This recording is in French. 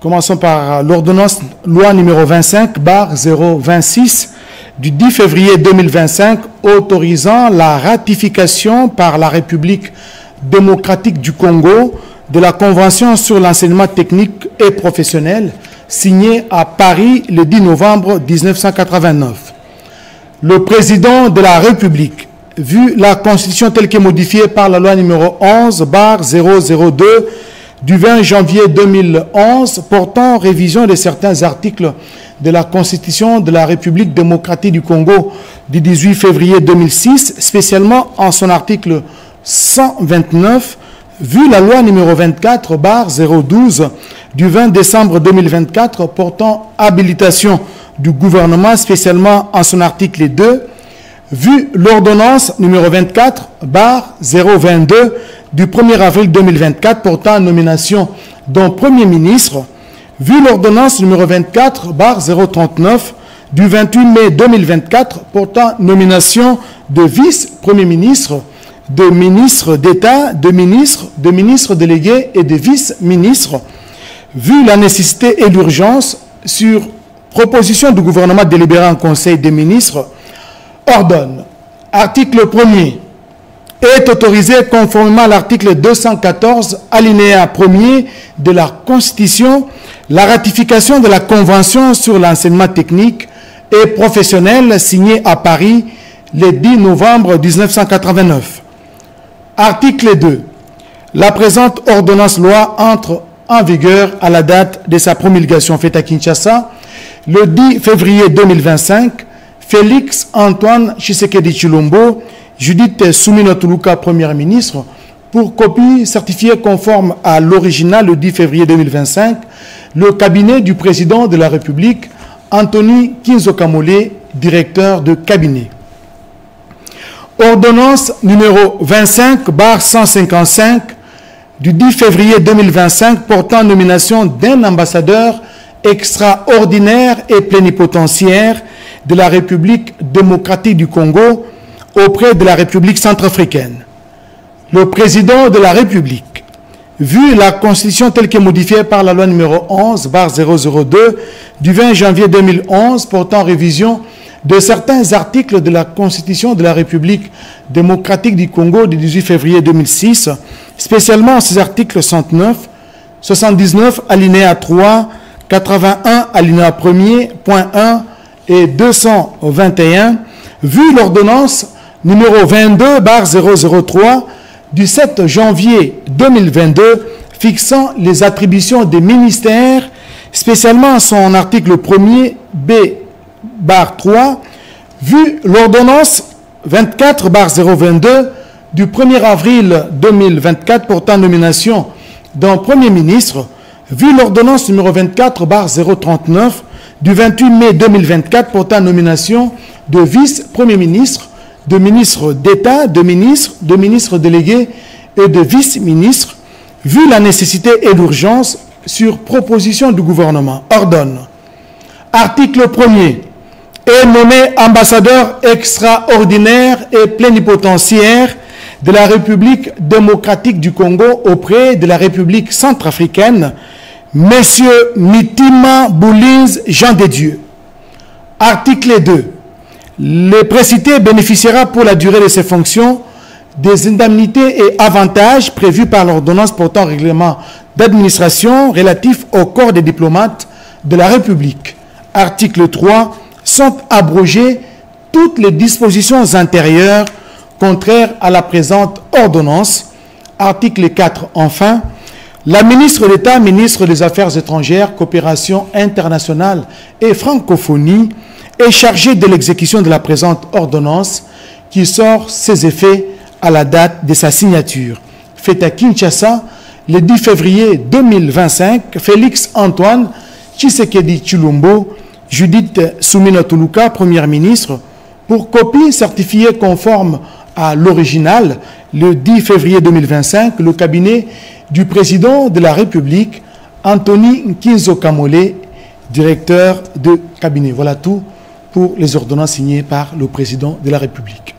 Commençons par l'ordonnance loi numéro 25/026 du 10 février 2025 autorisant la ratification par la République démocratique du Congo de la Convention sur l'enseignement technique et professionnel signée à Paris le 10 novembre 1989. Le président de la République, vu la Constitution telle qu'est modifiée par la loi numéro 11/002 du 20 janvier 2011 portant révision de certains articles de la Constitution de la République démocratique du Congo du 18 février 2006, spécialement en son article 129, vu la loi numéro 24/012 du 20 décembre 2024 portant habilitation du gouvernement, spécialement en son article 2, vu l'ordonnance numéro 24/022 du 1er avril 2024 portant nomination d'un Premier ministre, vu l'ordonnance numéro 24/039 du 28 mai 2024 portant nomination de vice-premier ministre, de ministre d'État, de ministre délégué et de vice-ministre, vu la nécessité et l'urgence sur proposition du gouvernement délibéré en Conseil des ministres, ordonne, article 1er, est autorisé conformément à l'article 214, alinéa 1er de la Constitution, la ratification de la Convention sur l'enseignement technique et professionnel signée à Paris le 10 novembre 1989. Article 2. La présente ordonnance-loi entre en vigueur à la date de sa promulgation faite à Kinshasa, le 10 février 2025, Félix Antoine Tshisekedi Tshilombo, Judith Suminwa Tuluka, Première ministre, pour copie certifiée conforme à l'original le 10 février 2025, le cabinet du président de la République, Anthony Kinzo Kamole, directeur de cabinet. Ordonnance numéro 25/155 du 10 février 2025 portant nomination d'un ambassadeur extraordinaire et plénipotentiaire de la République démocratique du Congo auprès de la République centrafricaine. Le président de la République, vu la Constitution telle qu'est modifiée par la loi numéro 11/002 du 20 janvier 2011 portant révision de certains articles de la Constitution de la République démocratique du Congo du 18 février 2006, spécialement ces articles 109, 79 alinéa 3, 81 alinéa 1er, point 1 et 221, vu l'ordonnance numéro 22/003 du 7 janvier 2022 fixant les attributions des ministères, spécialement son article 1er B/3, vu l'ordonnance 24/022 du 1er avril 2024 portant nomination d'un Premier ministre, vu l'ordonnance numéro 24/039 du 28 mai 2024 portant nomination de vice-premier ministre, de ministre d'État, de ministre délégué et de vice-ministre, vu la nécessité et l'urgence sur proposition du gouvernement, ordonne. Article 1er. Est nommé ambassadeur extraordinaire et plénipotentiaire de la République démocratique du Congo auprès de la République centrafricaine, Monsieur Mitima Boulinz Jean de Dieu. Article 2. Le précité bénéficiera pour la durée de ses fonctions des indemnités et avantages prévus par l'ordonnance portant règlement d'administration relatif au corps des diplomates de la République. Article 3. Sont abrogées toutes les dispositions antérieures contraires à la présente ordonnance. Article 4. Enfin, la ministre d'État, ministre des Affaires étrangères, coopération internationale et francophonie est chargée de l'exécution de la présente ordonnance qui sort ses effets à la date de sa signature. Faite à Kinshasa, le 10 février 2025, Félix Antoine Tshisekedi Tshilombo, Judith Suminwa Tuluka, Première ministre, pour copie certifiée conforme à l'original, le 10 février 2025, le cabinet du président de la République, Anthony Kinzo Kamole, directeur de cabinet. Voilà tout pour les ordonnances signées par le président de la République.